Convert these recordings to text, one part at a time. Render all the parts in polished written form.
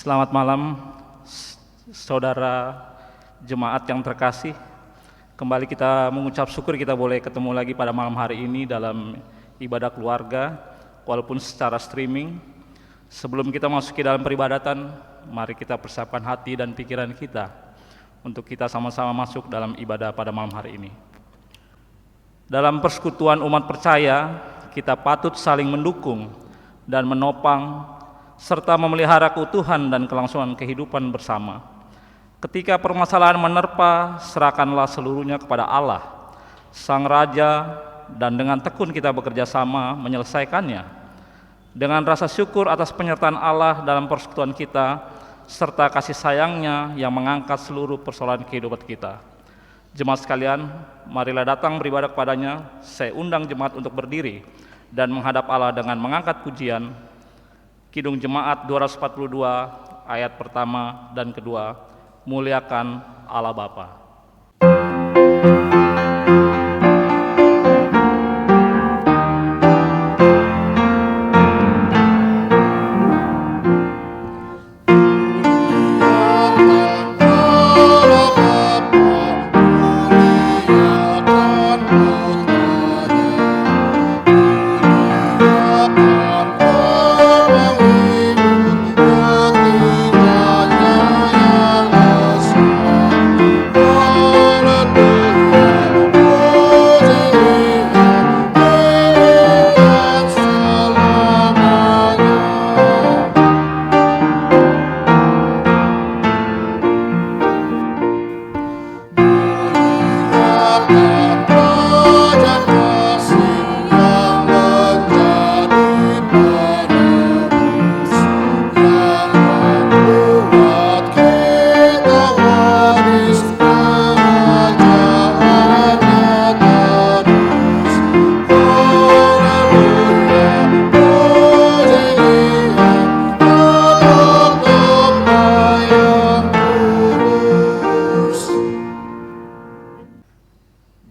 Selamat malam, saudara jemaat yang terkasih. Kembali kita mengucap syukur kita boleh ketemu lagi pada malam hari ini dalam ibadah keluarga, walaupun secara streaming. Sebelum kita masuk ke dalam peribadatan, mari kita persiapkan hati dan pikiran kita untuk kita sama-sama masuk dalam ibadah pada malam hari ini. Dalam persekutuan umat percaya, kita patut saling mendukung dan menopang serta memelihara keutuhan dan kelangsungan kehidupan bersama. Ketika permasalahan menerpa, serahkanlah seluruhnya kepada Allah, Sang Raja, dan dengan tekun kita bekerja sama menyelesaikannya. Dengan rasa syukur atas penyertaan Allah dalam persekutuan kita, serta kasih sayangnya yang mengangkat seluruh persoalan kehidupan kita. Jemaat sekalian, marilah datang beribadah kepadanya. Saya undang jemaat untuk berdiri dan menghadap Allah dengan mengangkat pujian Kidung Jemaat 242 ayat pertama dan kedua, muliakan Allah Bapa.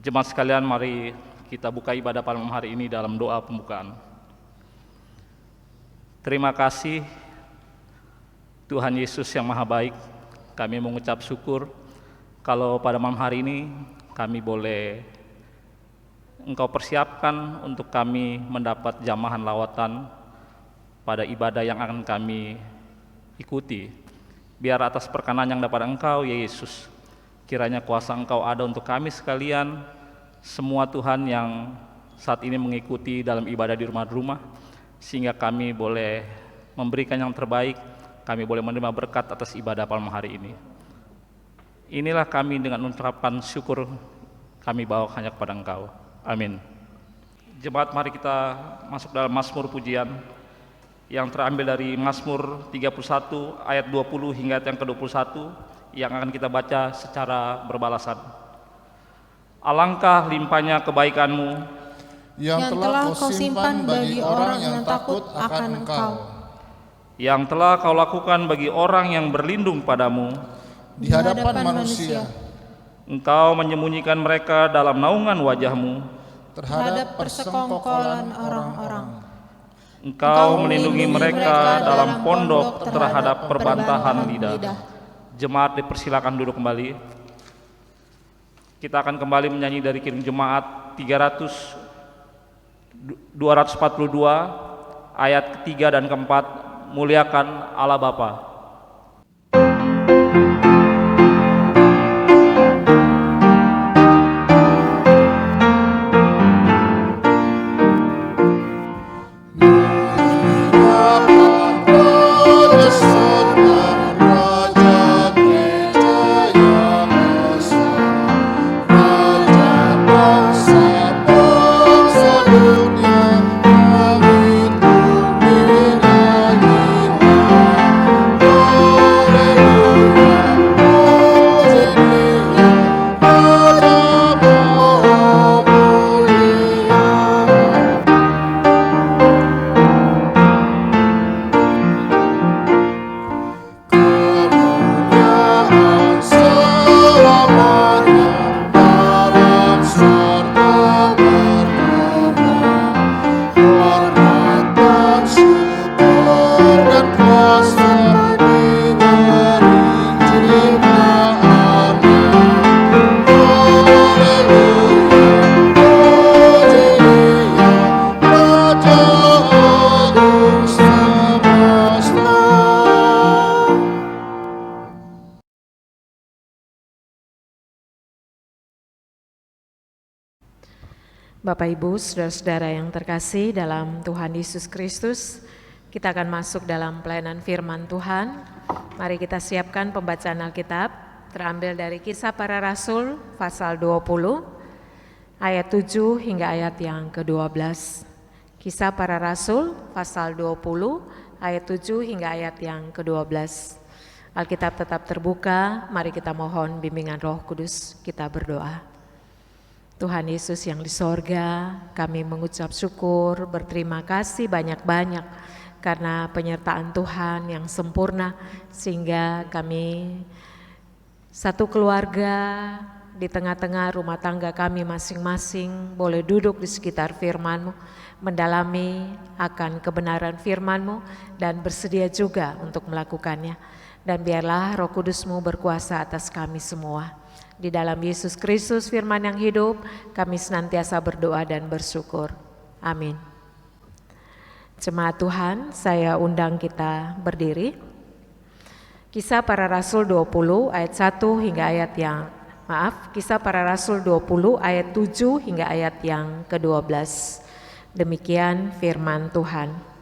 Jemaat sekalian, mari kita buka ibadah pada malam hari ini dalam doa pembukaan. Terima kasih Tuhan Yesus yang Maha Baik. Kami mengucap syukur kalau pada malam hari ini kami boleh Engkau persiapkan untuk kami mendapat jamahan lawatan pada ibadah yang akan kami ikuti. Biar atas perkenan yang dapat Engkau, ya Yesus, kiranya kuasa Engkau ada untuk kami sekalian, semua Tuhan yang saat ini mengikuti dalam ibadah di rumah-rumah, sehingga kami boleh memberikan yang terbaik, kami boleh menerima berkat atas ibadah malam hari ini. Inilah kami dengan ucapan syukur kami bawa hanya kepada Engkau. Amin. Jemaat, mari kita masuk dalam Mazmur pujian yang terambil dari Mazmur 31 ayat 20 hingga ayat yang ke-21 yang akan kita baca secara berbalasan. Alangkah limpahnya kebaikan-Mu yang telah Kau simpan bagi orang yang takut akan Engkau, yang telah Kau lakukan bagi orang yang berlindung padamu di hadapan manusia, Engkau menyembunyikan mereka dalam naungan wajah-Mu terhadap persekongkolan orang-orang. Engkau melindungi mereka dalam pondok terhadap perbantahan lidah. Jemaat dipersilakan duduk kembali. Kita akan kembali menyanyi dari Kidung Jemaat 242 ayat ketiga dan keempat, muliakan Allah Bapa. Dunia Bapak Ibu, saudara-saudara yang terkasih dalam Tuhan Yesus Kristus, kita akan masuk dalam pelayanan firman Tuhan. Mari kita siapkan pembacaan Alkitab, terambil dari Kisah Para Rasul pasal 20, ayat 7 hingga ayat yang ke-12. Kisah Para Rasul pasal 20, ayat 7 hingga ayat yang ke-12. Alkitab tetap terbuka, mari kita mohon bimbingan Roh Kudus, kita berdoa. Tuhan Yesus yang di sorga, kami mengucap syukur, berterima kasih banyak-banyak karena penyertaan Tuhan yang sempurna, sehingga kami satu keluarga di tengah-tengah rumah tangga kami masing-masing boleh duduk di sekitar firman-Mu, mendalami akan kebenaran firman-Mu dan bersedia juga untuk melakukannya. Dan biarlah Roh Kudus-Mu berkuasa atas kami semua. Di dalam Yesus Kristus firman yang hidup, kami senantiasa berdoa dan bersyukur. Amin. Jemaat Tuhan, saya undang kita berdiri. Kisah Para Rasul 20 ayat 1 hingga ayat yang Kisah Para Rasul 20 ayat 7 hingga ayat yang ke-12. Demikian firman Tuhan.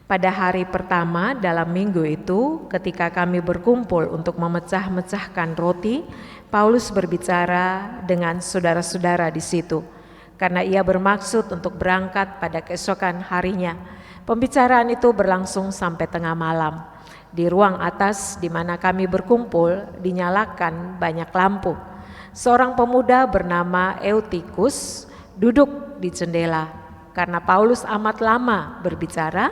Pada hari pertama dalam minggu itu, ketika kami berkumpul untuk memecah-mecahkan roti, Paulus berbicara dengan saudara-saudara di situ, karena ia bermaksud untuk berangkat pada keesokan harinya. Pembicaraan itu berlangsung sampai tengah malam. Di ruang atas di mana kami berkumpul dinyalakan banyak lampu. Seorang pemuda bernama Eutikus duduk di jendela. Karena Paulus amat lama berbicara,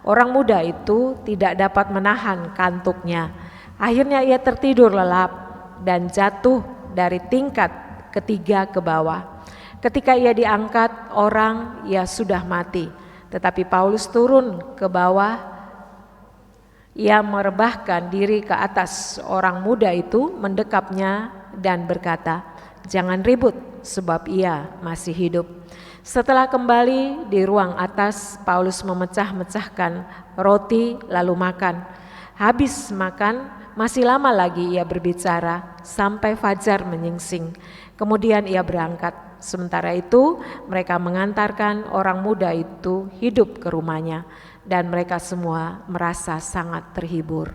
orang muda itu tidak dapat menahan kantuknya. Akhirnya ia tertidur lelap dan jatuh dari tingkat ketiga ke bawah. Ketika ia diangkat, orang ia sudah mati. Tetapi Paulus turun ke bawah, ia merebahkan diri ke atas orang muda itu, mendekapnya dan berkata, "Jangan ribut, sebab ia masih hidup." Setelah kembali di ruang atas, Paulus memecah-mecahkan roti lalu makan. Habis makan, masih lama lagi ia berbicara sampai fajar menyingsing. Kemudian ia berangkat. Sementara itu mereka mengantarkan orang muda itu hidup ke rumahnya dan mereka semua merasa sangat terhibur.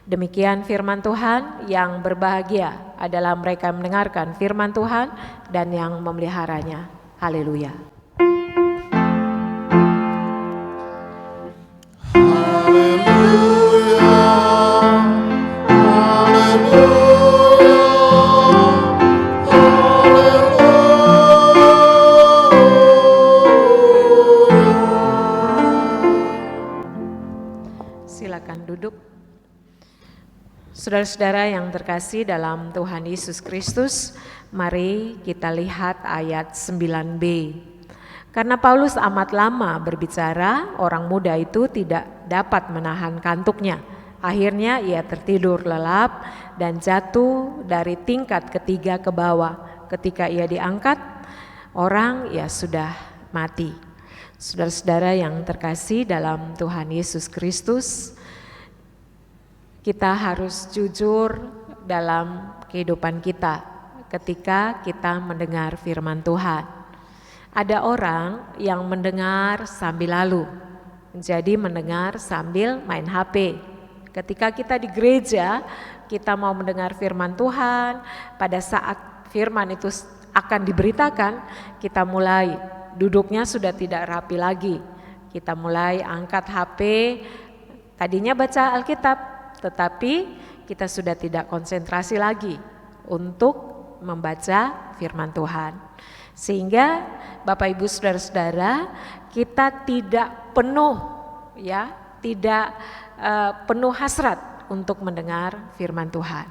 Demikian firman Tuhan. Yang berbahagia adalah mereka yang mendengarkan firman Tuhan dan yang memeliharanya. Haleluya. Silakan duduk. Saudara-saudara yang terkasih dalam Tuhan Yesus Kristus, mari kita lihat ayat 9b. Karena Paulus amat lama berbicara, orang muda itu tidak dapat menahan kantuknya. Akhirnya ia tertidur lelap dan jatuh dari tingkat ketiga ke bawah. Ketika ia diangkat, orang ia sudah mati. Saudara-saudara yang terkasih dalam Tuhan Yesus Kristus, kita harus jujur dalam kehidupan kita ketika kita mendengar firman Tuhan. Ada orang yang mendengar sambil lalu, jadi mendengar sambil main HP. Ketika kita di gereja, kita mau mendengar firman Tuhan, pada saat firman itu akan diberitakan, kita mulai duduknya sudah tidak rapi lagi. Kita mulai angkat HP, tadinya baca Alkitab, tetapi kita sudah tidak konsentrasi lagi untuk membaca firman Tuhan. Sehingga Bapak Ibu Saudara-saudara, kita tidak penuh penuh hasrat untuk mendengar firman Tuhan.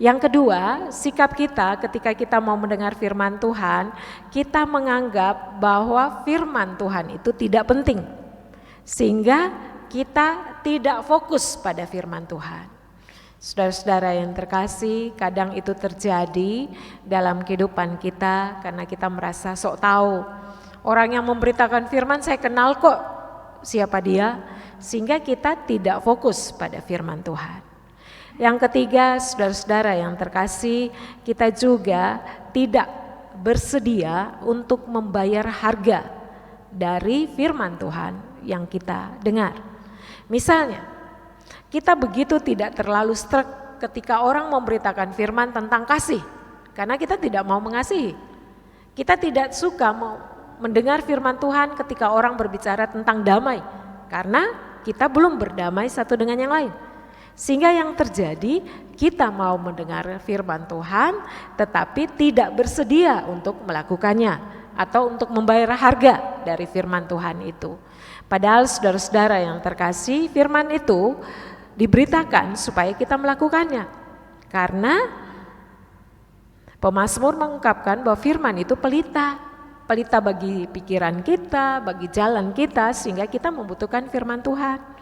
Yang kedua, sikap kita ketika kita mau mendengar firman Tuhan, kita menganggap bahwa firman Tuhan itu tidak penting. Sehingga kita tidak fokus pada firman Tuhan. Saudara-saudara yang terkasih, kadang itu terjadi dalam kehidupan kita karena kita merasa sok tahu. Orang yang memberitakan firman saya kenal kok siapa dia, sehingga kita tidak fokus pada firman Tuhan. Yang ketiga, saudara-saudara yang terkasih, kita juga tidak bersedia untuk membayar harga dari firman Tuhan yang kita dengar. Misalnya, kita begitu tidak terlalu struck ketika orang memberitakan firman tentang kasih, karena kita tidak mau mengasihi. Kita tidak suka mau mendengar firman Tuhan ketika orang berbicara tentang damai, karena kita belum berdamai satu dengan yang lain. Sehingga yang terjadi, kita mau mendengar firman Tuhan tetapi tidak bersedia untuk melakukannya atau untuk membayar harga dari firman Tuhan itu. Padahal saudara-saudara yang terkasih, firman itu diberitakan supaya kita melakukannya. Karena pemazmur mengungkapkan bahwa firman itu pelita bagi pikiran kita, bagi jalan kita, sehingga kita membutuhkan firman Tuhan.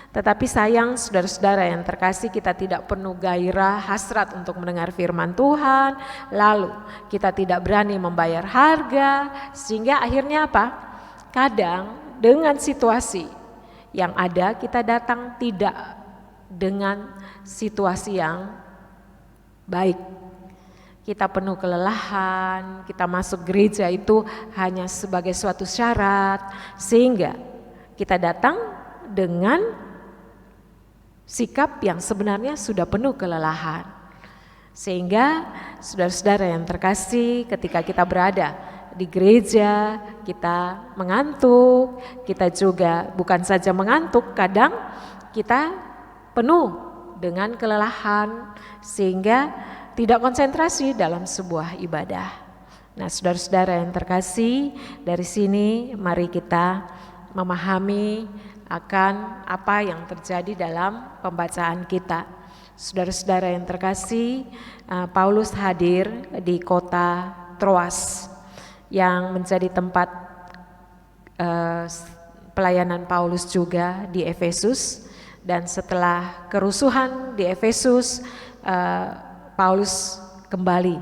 Tetapi sayang saudara-saudara yang terkasih, kita tidak penuh gairah, hasrat untuk mendengar firman Tuhan, lalu kita tidak berani membayar harga, sehingga akhirnya apa? Kadang dengan situasi yang ada kita datang tidak dengan situasi yang baik. Kita penuh kelelahan, kita masuk gereja itu hanya sebagai suatu syarat, sehingga kita datang dengan sikap yang sebenarnya sudah penuh kelelahan. Sehingga saudara-saudara yang terkasih, ketika kita berada di gereja, kita mengantuk, kita juga bukan saja mengantuk, kadang kita penuh dengan kelelahan sehingga tidak konsentrasi dalam sebuah ibadah. Nah, saudara-saudara yang terkasih, dari sini mari kita memahami akan apa yang terjadi dalam pembacaan kita. Saudara-saudara yang terkasih, Paulus hadir di kota Troas yang menjadi tempat pelayanan Paulus juga di Efesus. Dan setelah kerusuhan di Efesus, Paulus kembali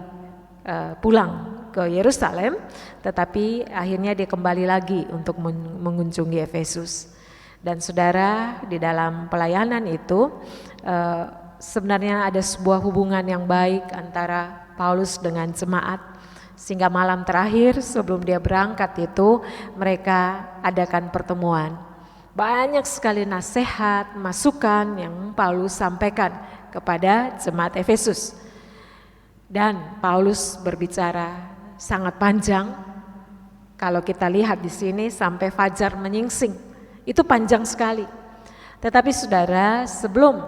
pulang ke Yerusalem, tetapi akhirnya dia kembali lagi untuk mengunjungi Efesus. Dan saudara, di dalam pelayanan itu sebenarnya ada sebuah hubungan yang baik antara Paulus dengan jemaat, sehingga malam terakhir sebelum dia berangkat itu mereka adakan pertemuan. Banyak sekali nasihat, masukan yang Paulus sampaikan kepada jemaat Efesus. Dan Paulus berbicara sangat panjang. Kalau kita lihat di sini sampai fajar menyingsing. Itu panjang sekali. Tetapi saudara, sebelum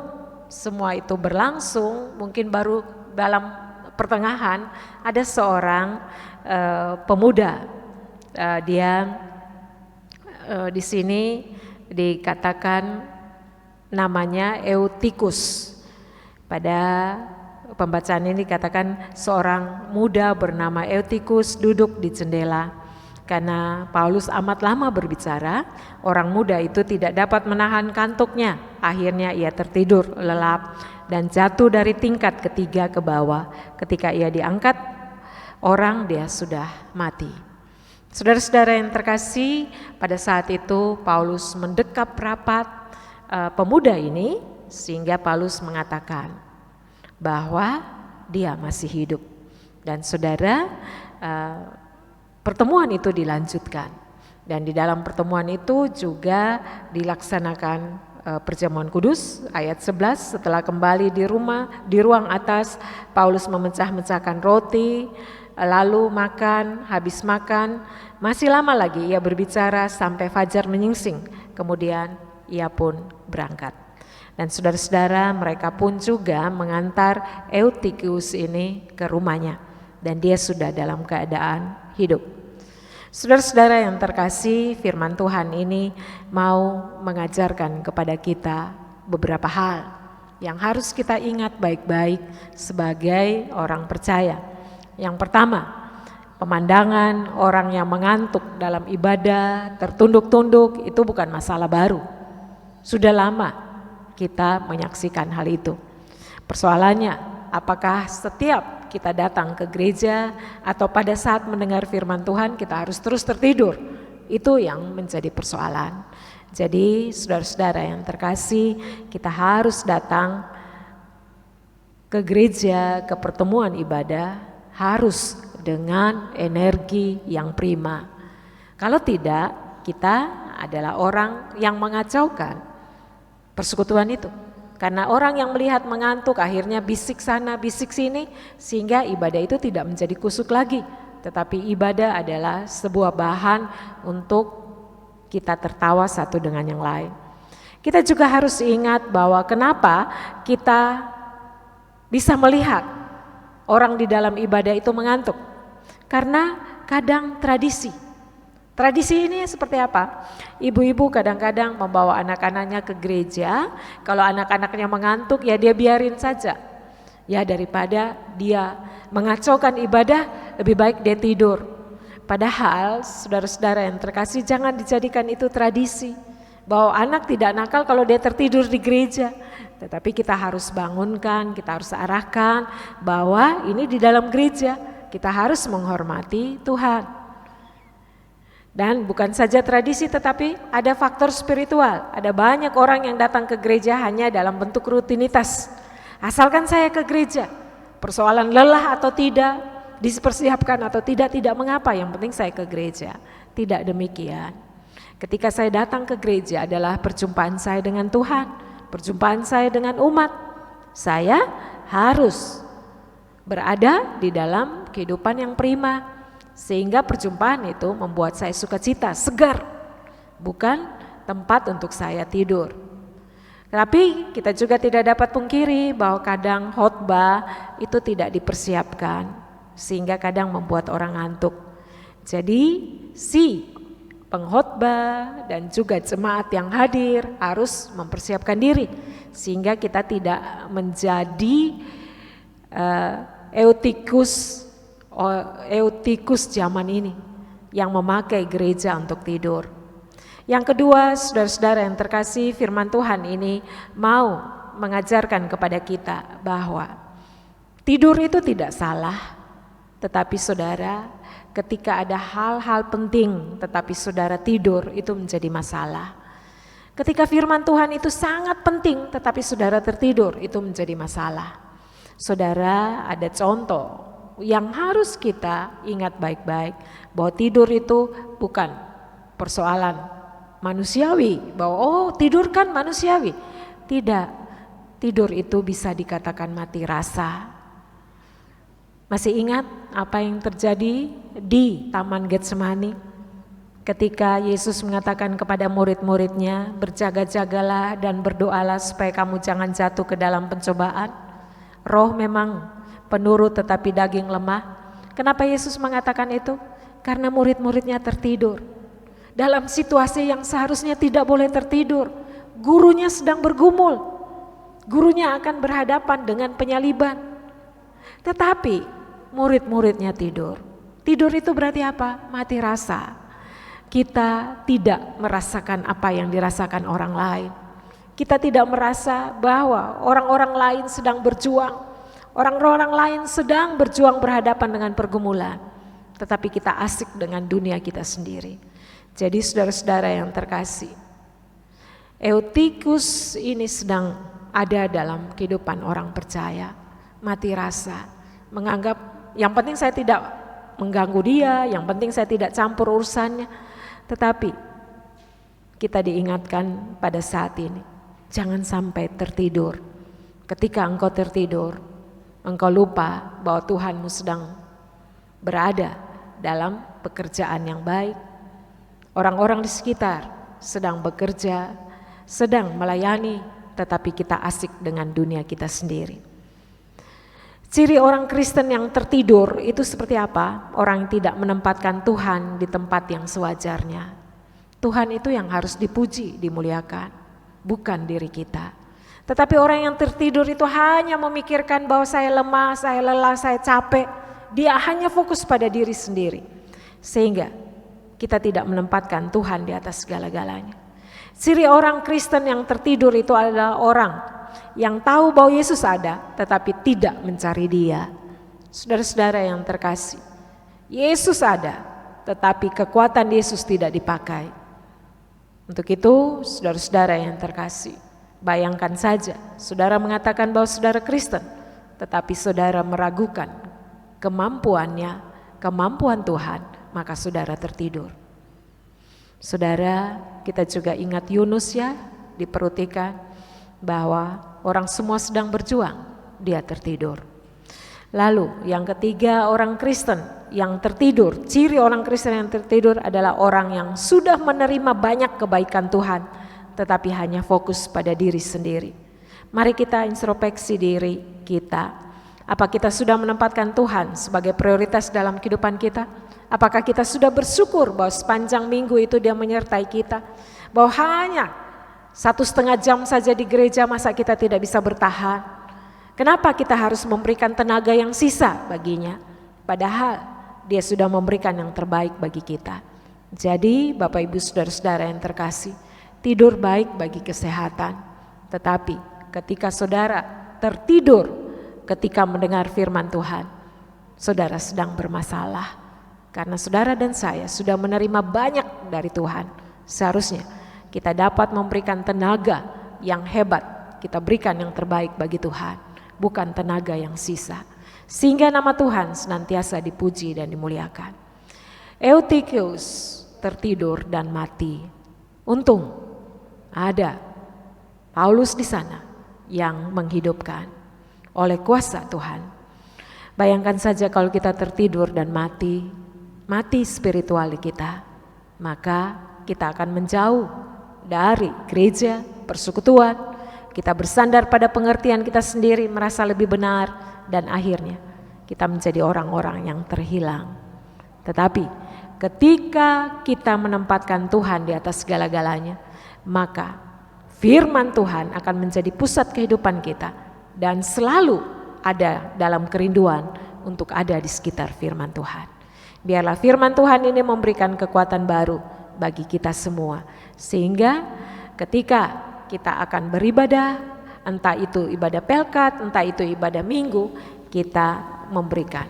semua itu berlangsung, mungkin baru dalam pertengahan ada seorang pemuda. Dia di sini dikatakan namanya Eutikus. Pada pembacaan ini dikatakan seorang muda bernama Eutikus duduk di jendela. Karena Paulus amat lama berbicara, orang muda itu tidak dapat menahan kantuknya. Akhirnya ia tertidur lelap dan jatuh dari tingkat ketiga ke bawah. Ketika ia diangkat, dia sudah mati. Saudara-saudara yang terkasih, pada saat itu Paulus mendekap rapat pemuda ini, sehingga Paulus mengatakan bahwa dia masih hidup. Dan saudara, pertemuan itu dilanjutkan, dan di dalam pertemuan itu juga dilaksanakan perjamuan kudus. Ayat 11, setelah kembali di ruang atas, Paulus memecah-mecahkan roti, lalu makan. Habis makan, masih lama lagi ia berbicara sampai fajar menyingsing. Kemudian ia pun berangkat. Dan saudara-saudara, mereka pun juga mengantar Eutikus ini ke rumahnya, dan dia sudah dalam keadaan hidup. Saudara-saudara yang terkasih, firman Tuhan ini mau mengajarkan kepada kita beberapa hal yang harus kita ingat baik-baik sebagai orang percaya. Yang pertama, pemandangan orang yang mengantuk dalam ibadah, tertunduk-tunduk, itu bukan masalah baru. Sudah lama kita menyaksikan hal itu. Persoalannya, apakah setiap kita datang ke gereja atau pada saat mendengar firman Tuhan kita harus terus tertidur? Itu yang menjadi persoalan. Jadi saudara-saudara yang terkasih, kita harus datang ke gereja, ke pertemuan ibadah, harus dengan energi yang prima. Kalau tidak, kita adalah orang yang mengacaukan persekutuan itu. Karena orang yang melihat mengantuk akhirnya bisik sana, bisik sini, sehingga ibadah itu tidak menjadi kusuk lagi. Tetapi ibadah adalah sebuah bahan untuk kita tertawa satu dengan yang lain. Kita juga harus ingat bahwa kenapa kita bisa melihat orang di dalam ibadah itu mengantuk. Karena kadang tradisi. Tradisi ini seperti apa? Ibu-ibu kadang-kadang membawa anak-anaknya ke gereja. Kalau anak-anaknya mengantuk ya dia biarin saja. Ya daripada dia mengacaukan ibadah, lebih baik dia tidur. Padahal saudara-saudara yang terkasih, jangan dijadikan itu tradisi. Bahwa anak tidak nakal kalau dia tertidur di gereja. Tetapi kita harus bangunkan, kita harus arahkan bahwa ini di dalam gereja. Kita harus menghormati Tuhan. Dan bukan saja tradisi tetapi ada faktor spiritual. Ada banyak orang yang datang ke gereja hanya dalam bentuk rutinitas. Asalkan saya ke gereja, persoalan lelah atau tidak, dipersiapkan atau tidak mengapa, yang penting saya ke gereja. Tidak demikian. Ketika saya datang ke gereja adalah perjumpaan saya dengan Tuhan, perjumpaan saya dengan umat. Saya harus berada di dalam kehidupan yang prima. Sehingga perjumpaan itu membuat saya sukacita, segar, bukan tempat untuk saya tidur. Tapi kita juga tidak dapat pungkiri bahwa kadang khotbah itu tidak dipersiapkan, sehingga kadang membuat orang ngantuk. Jadi si pengkhotbah dan juga jemaat yang hadir harus mempersiapkan diri, sehingga kita tidak menjadi eutikus zaman ini yang memakai gereja untuk tidur. Yang kedua, saudara-saudara yang terkasih, firman Tuhan ini mau mengajarkan kepada kita bahwa tidur itu tidak salah, tetapi saudara, ketika ada hal-hal penting tetapi saudara tidur, itu menjadi masalah. Ketika firman Tuhan itu sangat penting tetapi saudara tertidur, itu menjadi masalah. Saudara, ada contoh yang harus kita ingat baik-baik, bahwa tidur itu bukan persoalan manusiawi, bahwa tidur kan manusiawi. Tidak, tidur itu bisa dikatakan mati rasa. Masih ingat apa yang terjadi di Taman Getsemani ketika Yesus mengatakan kepada murid-muridnya, berjaga-jagalah dan berdoalah supaya kamu jangan jatuh ke dalam pencobaan. Roh memang penurut tetapi daging lemah. Kenapa Yesus mengatakan itu? Karena murid-muridnya tertidur. Dalam situasi yang seharusnya tidak boleh tertidur. Gurunya sedang bergumul. Gurunya akan berhadapan dengan penyaliban. Tetapi murid-muridnya tidur. Tidur itu berarti apa? Mati rasa. Kita tidak merasakan apa yang dirasakan orang lain. Kita tidak merasa bahwa orang-orang lain sedang berjuang. Orang-orang lain sedang berjuang berhadapan dengan pergumulan, tetapi kita asik dengan dunia kita sendiri. Jadi saudara-saudara yang terkasih, eutikus ini sedang ada dalam kehidupan orang percaya. Mati rasa, menganggap yang penting saya tidak mengganggu dia, yang penting saya tidak campur urusannya. Tetapi kita diingatkan pada saat ini, jangan sampai tertidur. Ketika engkau tertidur, engkau lupa bahwa Tuhanmu sedang berada dalam pekerjaan yang baik. Orang-orang di sekitar sedang bekerja, sedang melayani, tetapi kita asik dengan dunia kita sendiri. Ciri orang Kristen yang tertidur itu seperti apa? Orang yang tidak menempatkan Tuhan di tempat yang sewajarnya. Tuhan itu yang harus dipuji, dimuliakan, bukan diri kita. Tetapi orang yang tertidur itu hanya memikirkan bahwa saya lemah, saya lelah, saya capek. Dia hanya fokus pada diri sendiri. Sehingga kita tidak menempatkan Tuhan di atas segala-galanya. Ciri orang Kristen yang tertidur itu adalah orang yang tahu bahwa Yesus ada tetapi tidak mencari Dia. Saudara-saudara yang terkasih, Yesus ada tetapi kekuatan Yesus tidak dipakai. Untuk itu saudara-saudara yang terkasih, bayangkan saja, saudara mengatakan bahwa saudara Kristen, tetapi saudara meragukan kemampuannya kemampuan Tuhan, maka saudara tertidur. Saudara, kita juga ingat Yunus ya, di perut ikan, bahwa orang semua sedang berjuang, dia tertidur. Lalu yang ketiga, orang Kristen yang tertidur. Ciri orang Kristen yang tertidur adalah orang yang sudah menerima banyak kebaikan Tuhan, tetapi hanya fokus pada diri sendiri. Mari kita introspeksi diri kita. Apa kita sudah menempatkan Tuhan sebagai prioritas dalam kehidupan kita? Apakah kita sudah bersyukur bahwa sepanjang minggu itu Dia menyertai kita? Bahwa hanya 1,5 jam saja di gereja, masa kita tidak bisa bertahan? Kenapa kita harus memberikan tenaga yang sisa baginya? Padahal Dia sudah memberikan yang terbaik bagi kita. Jadi Bapak Ibu Saudara-saudara yang terkasih, tidur baik bagi kesehatan. Tetapi ketika saudara tertidur ketika mendengar firman Tuhan, saudara sedang bermasalah. Karena saudara dan saya sudah menerima banyak dari Tuhan. Seharusnya kita dapat memberikan tenaga yang hebat. Kita berikan yang terbaik bagi Tuhan, bukan tenaga yang sisa. Sehingga nama Tuhan senantiasa dipuji dan dimuliakan. Eutychus tertidur dan mati. Untung ada Paulus di sana yang menghidupkan oleh kuasa Tuhan. Bayangkan saja kalau kita tertidur dan mati spiritual kita, maka kita akan menjauh dari gereja, persekutuan, kita bersandar pada pengertian kita sendiri, merasa lebih benar, dan akhirnya kita menjadi orang-orang yang terhilang. Tetapi ketika kita menempatkan Tuhan di atas segala-galanya, maka firman Tuhan akan menjadi pusat kehidupan kita dan selalu ada dalam kerinduan untuk ada di sekitar firman Tuhan. Biarlah firman Tuhan ini memberikan kekuatan baru bagi kita semua, sehingga ketika kita akan beribadah, entah itu ibadah pelkat, entah itu ibadah minggu, kita memberikan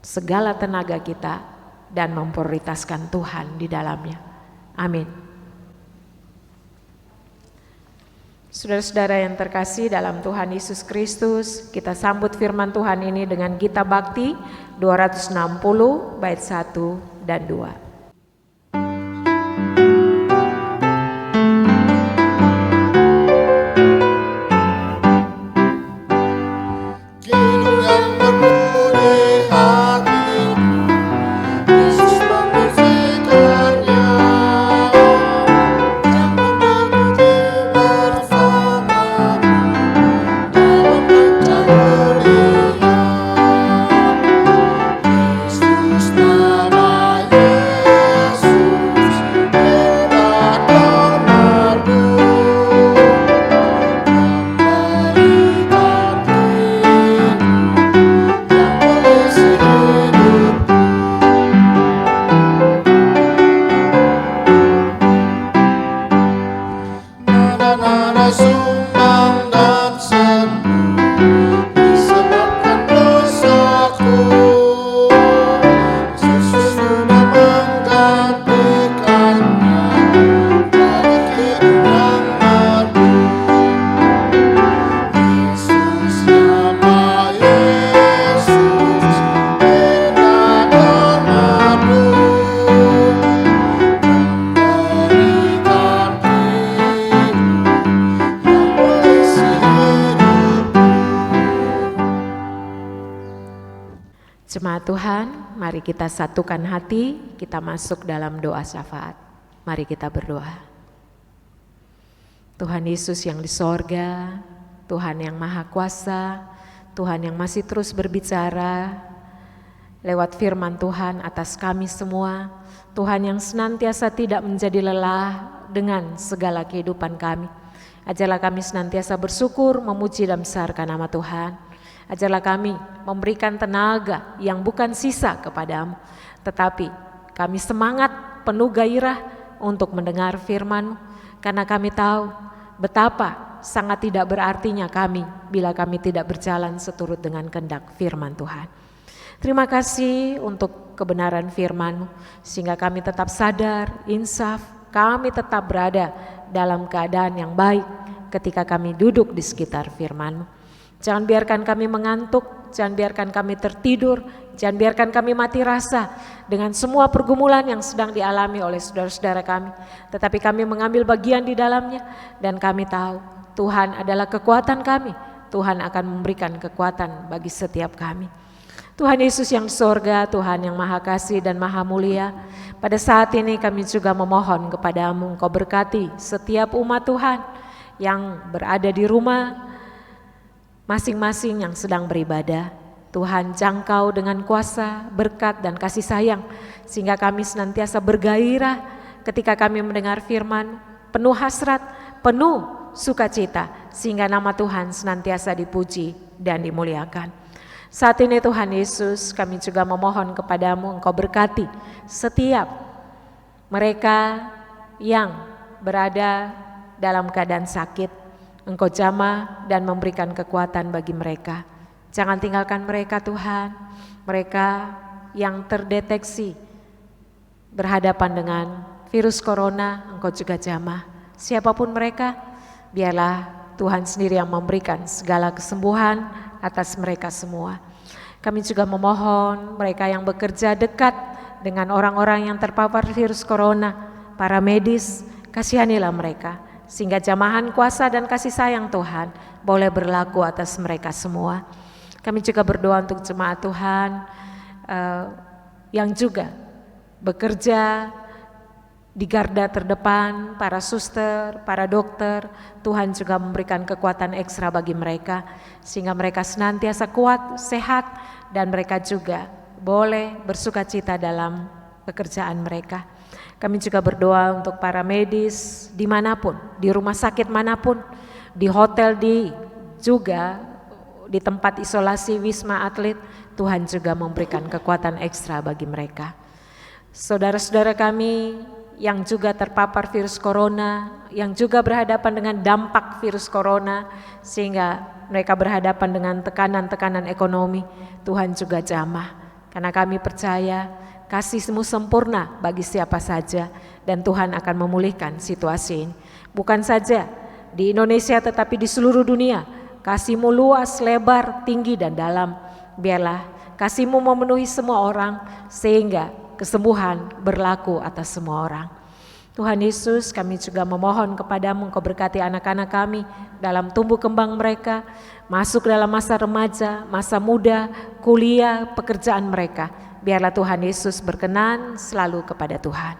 segala tenaga kita dan memprioritaskan Tuhan di dalamnya. Amin. Saudara-saudara yang terkasih dalam Tuhan Yesus Kristus, kita sambut firman Tuhan ini dengan Gita Bakti 260 bait 1 dan 2. Jemaat Tuhan, mari kita satukan hati, kita masuk dalam doa syafaat. Mari kita berdoa. Tuhan Yesus yang di sorga, Tuhan yang Maha Kuasa, Tuhan yang masih terus berbicara lewat firman Tuhan atas kami semua, Tuhan yang senantiasa tidak menjadi lelah dengan segala kehidupan kami. Ajarlah kami senantiasa bersyukur, memuji dan besarkan nama Tuhan. Ajarlah kami memberikan tenaga yang bukan sisa kepadamu, tetapi kami semangat penuh gairah untuk mendengar firman-Mu, karena kami tahu betapa sangat tidak berartinya kami bila kami tidak berjalan seturut dengan kehendak firman Tuhan. Terima kasih untuk kebenaran firman-Mu, sehingga kami tetap sadar, insaf, kami tetap berada dalam keadaan yang baik ketika kami duduk di sekitar firman-Mu. Jangan biarkan kami mengantuk, jangan biarkan kami tertidur, jangan biarkan kami mati rasa dengan semua pergumulan yang sedang dialami oleh saudara-saudara kami. Tetapi kami mengambil bagian di dalamnya dan kami tahu Tuhan adalah kekuatan kami. Tuhan akan memberikan kekuatan bagi setiap kami. Tuhan Yesus yang di sorga, Tuhan yang maha kasih dan maha mulia, pada saat ini kami juga memohon kepadamu, Engkau berkati setiap umat Tuhan yang berada di rumah masing-masing yang sedang beribadah. Tuhan jangkau dengan kuasa, berkat dan kasih sayang, sehingga kami senantiasa bergairah ketika kami mendengar firman, penuh hasrat, penuh sukacita, sehingga nama Tuhan senantiasa dipuji dan dimuliakan. Saat ini Tuhan Yesus, kami juga memohon kepadamu, Engkau berkati setiap mereka yang berada dalam keadaan sakit. Engkau jamah dan memberikan kekuatan bagi mereka. Jangan tinggalkan mereka Tuhan, mereka yang terdeteksi berhadapan dengan virus corona, Engkau juga jamah. Siapapun mereka, biarlah Tuhan sendiri yang memberikan segala kesembuhan atas mereka semua. Kami juga memohon mereka yang bekerja dekat dengan orang-orang yang terpapar virus corona, para medis, kasihanilah mereka, sehingga jamahan kuasa dan kasih sayang Tuhan boleh berlaku atas mereka semua. Kami juga berdoa untuk jemaat Tuhan yang juga bekerja di garda terdepan, para suster, para dokter. Tuhan juga memberikan kekuatan ekstra bagi mereka, sehingga mereka senantiasa kuat, sehat, dan mereka juga boleh bersukacita dalam pekerjaan mereka. Kami juga berdoa untuk para medis dimanapun, di rumah sakit manapun, di hotel, juga di tempat isolasi Wisma Atlet. Tuhan juga memberikan kekuatan ekstra bagi mereka. Saudara-saudara kami yang juga terpapar virus corona, yang juga berhadapan dengan dampak virus corona, sehingga mereka berhadapan dengan tekanan-tekanan ekonomi, Tuhan juga jamah. Karena kami percaya kasih-Mu sempurna bagi siapa saja, dan Tuhan akan memulihkan situasi ini. Bukan saja di Indonesia tetapi di seluruh dunia, kasih-Mu luas, lebar, tinggi dan dalam. Biarlah kasih-Mu memenuhi semua orang, sehingga kesembuhan berlaku atas semua orang. Tuhan Yesus, kami juga memohon kepadamu, Engkau berkati anak-anak kami dalam tumbuh kembang mereka, masuk dalam masa remaja, masa muda, kuliah, pekerjaan mereka. Biarlah Tuhan Yesus berkenan selalu kepada Tuhan.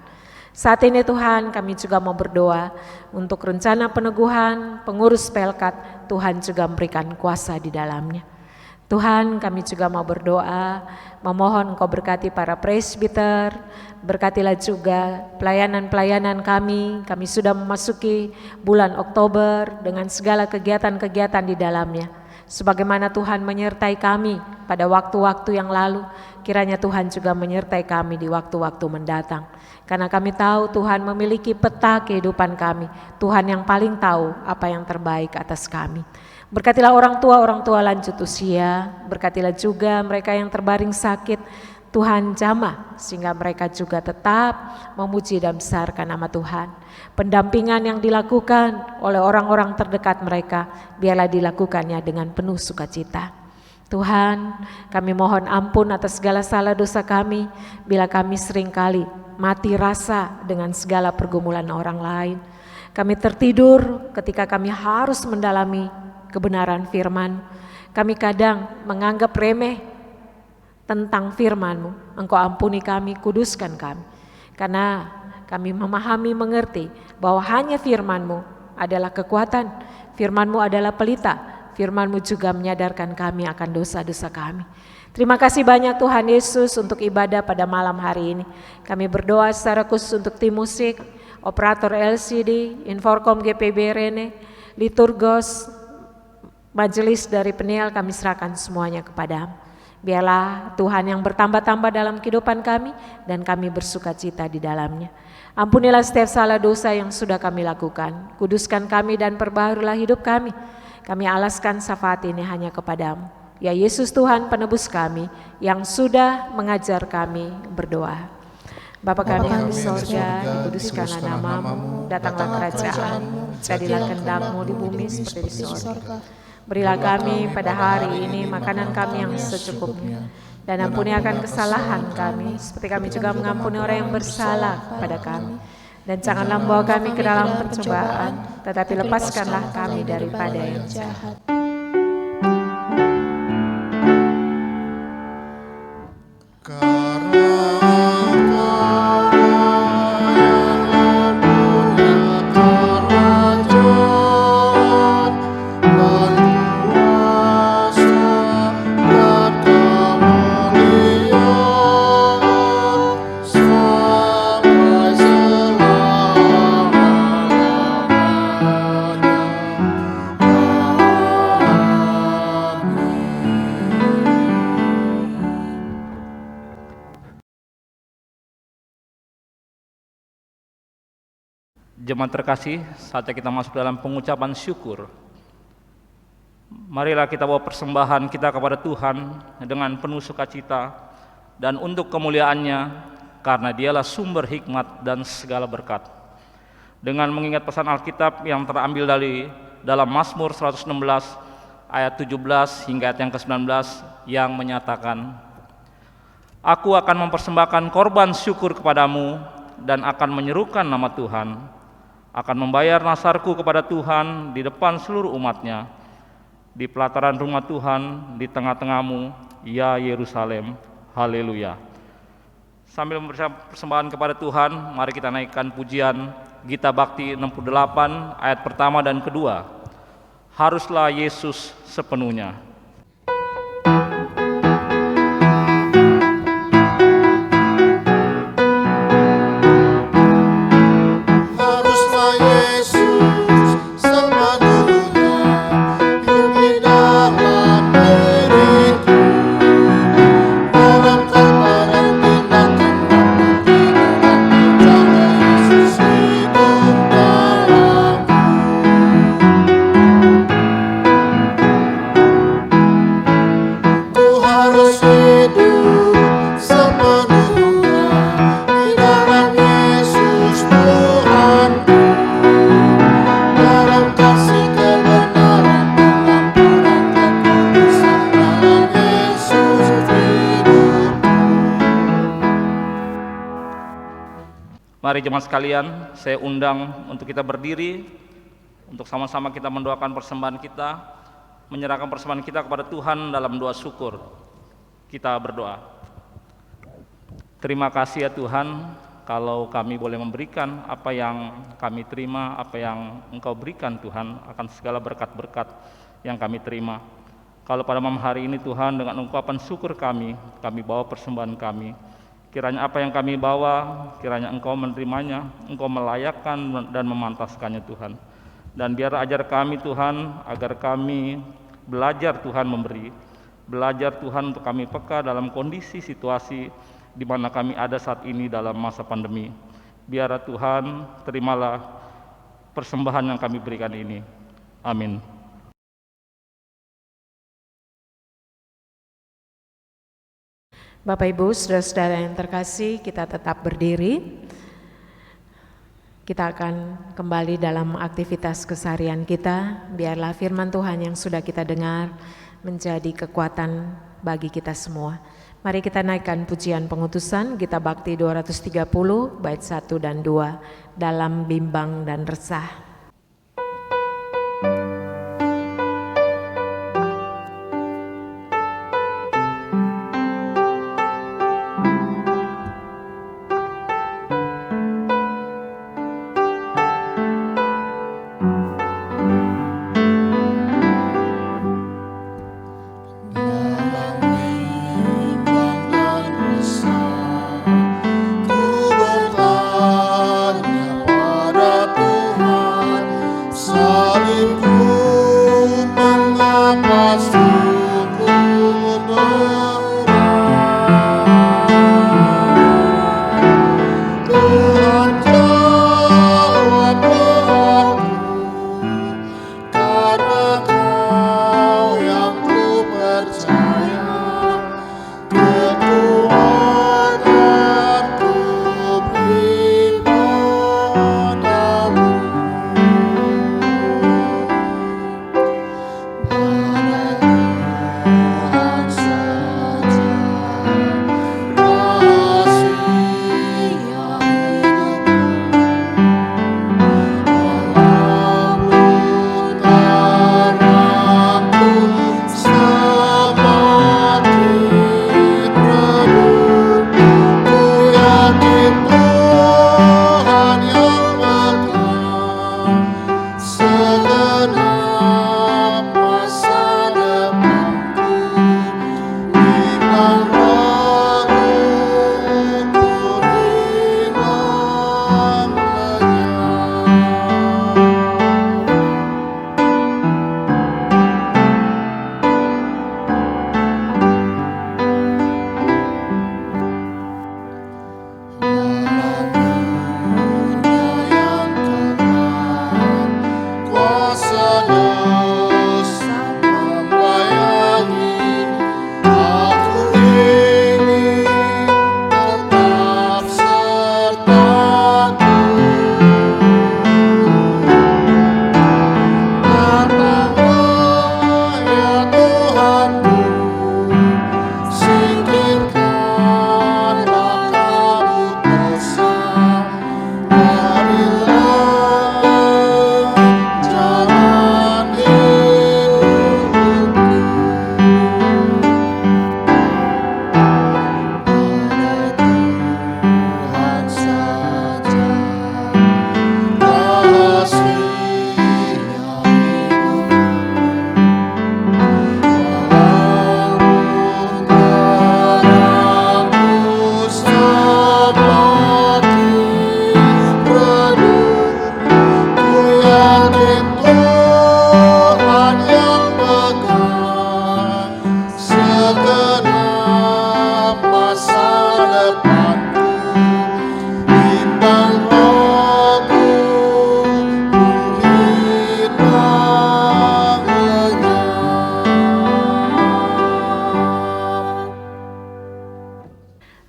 Saat ini Tuhan, kami juga mau berdoa untuk rencana peneguhan pengurus Pelkat. Tuhan juga memberikan kuasa di dalamnya. Tuhan, kami juga mau berdoa, memohon Engkau berkati para presbiter, berkatilah juga pelayanan-pelayanan kami. Kami sudah memasuki bulan Oktober dengan segala kegiatan-kegiatan di dalamnya. Sebagaimana Tuhan menyertai kami pada waktu-waktu yang lalu, kiranya Tuhan juga menyertai kami di waktu-waktu mendatang. Karena kami tahu Tuhan memiliki peta kehidupan kami. Tuhan yang paling tahu apa yang terbaik atas kami. Berkatilah orang tua lanjut usia, berkatilah juga mereka yang terbaring sakit. Tuhan jamah sehingga mereka juga tetap memuji dan besarkan nama Tuhan. Pendampingan yang dilakukan oleh orang-orang terdekat mereka, biarlah dilakukannya dengan penuh sukacita. Tuhan, kami mohon ampun atas segala salah dosa kami, bila kami seringkali mati rasa dengan segala pergumulan orang lain. Kami tertidur ketika kami harus mendalami kebenaran firman. Kami kadang menganggap remeh tentang firman-Mu. Engkau ampuni kami, kuduskan kami. Karena kami memahami, mengerti bahwa hanya firman-Mu adalah kekuatan. Firman-Mu adalah pelita. Firman-Mu juga menyadarkan kami akan dosa-dosa kami. Terima kasih banyak Tuhan Yesus untuk ibadah pada malam hari ini. Kami berdoa secara khusus untuk tim musik, operator LCD, Inforkom GPB Rene, liturgos, majelis dari Peniel, kami serahkan semuanya kepada-Mu. Biarlah Tuhan yang bertambah-tambah dalam kehidupan kami dan kami bersukacita di dalamnya. Ampunilah setiap salah dosa yang sudah kami lakukan. Kuduskan kami dan perbaharulah hidup kami. Kami alaskan syafaat ini hanya kepada-Mu. Ya Yesus Tuhan penebus kami yang sudah mengajar kami berdoa. Bapa kami yang di sorga, dikuduskanlah nama-Mu, datanglah kerajaan-Mu, jadilah kehendak-Mu di bumi seperti di sorga. Berilah kami pada hari ini makanan kami yang secukupnya. Dan ampuni akan kesalahan kami, seperti kami juga mengampuni orang yang bersalah kepada kami. Dan janganlah membawa kami ke dalam pencobaan, tetapi lepaskanlah kami daripada yang jahat. Jemaat terkasih, saatnya kita masuk dalam pengucapan syukur. Marilah kita bawa persembahan kita kepada Tuhan dengan penuh sukacita dan untuk kemuliaan-Nya, karena Dialah sumber hikmat dan segala berkat. Dengan mengingat pesan Alkitab yang terambil dari dalam Mazmur 116 ayat 17 hingga ayat yang ke-19 yang menyatakan, Aku akan mempersembahkan korban syukur kepadamu dan akan menyerukan nama Tuhan, akan membayar nasarku kepada Tuhan di depan seluruh umat-Nya, di pelataran rumah Tuhan, di tengah-tengahmu, ya Yerusalem. Haleluya. Sambil memberikan persembahan kepada Tuhan, mari kita naikkan pujian Gita Bakti 68 ayat pertama dan kedua. Haruslah Yesus sepenuhnya. Mari jemaat sekalian, saya undang untuk kita berdiri, untuk sama-sama kita mendoakan persembahan kita, menyerahkan persembahan kita kepada Tuhan dalam doa syukur. Kita berdoa. Terima kasih ya Tuhan, kalau kami boleh memberikan apa yang kami terima, apa yang Engkau berikan Tuhan, akan segala berkat-berkat yang kami terima. Kalau pada malam hari ini Tuhan, dengan ungkapan syukur kami bawa persembahan kami. Kiranya apa yang kami bawa, kiranya Engkau menerimanya, Engkau melayakkan dan memantaskannya Tuhan. Dan biar ajar kami Tuhan, agar kami belajar Tuhan memberi, belajar Tuhan untuk kami peka dalam kondisi situasi di mana kami ada saat ini dalam masa pandemi. Biar Tuhan terimalah persembahan yang kami berikan ini. Amin. Bapak Ibu, saudara-saudara yang terkasih, kita tetap berdiri. Kita akan kembali dalam aktivitas keseharian kita. Biarlah firman Tuhan yang sudah kita dengar menjadi kekuatan bagi kita semua. Mari kita naikkan pujian pengutusan Gita Bakti 230 bait 1 dan 2 dalam bimbang dan resah. Ku bertanya pada Tuhan.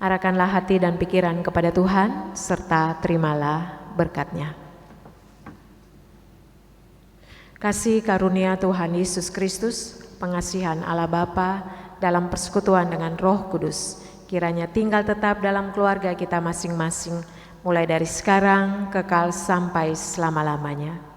Arahkanlah hati dan pikiran kepada Tuhan, serta terimalah berkat-Nya. Kasih karunia Tuhan Yesus Kristus, pengasihan Allah Bapa dalam persekutuan dengan Roh Kudus, kiranya tinggal tetap dalam keluarga kita masing-masing, mulai dari sekarang kekal sampai selama-lamanya.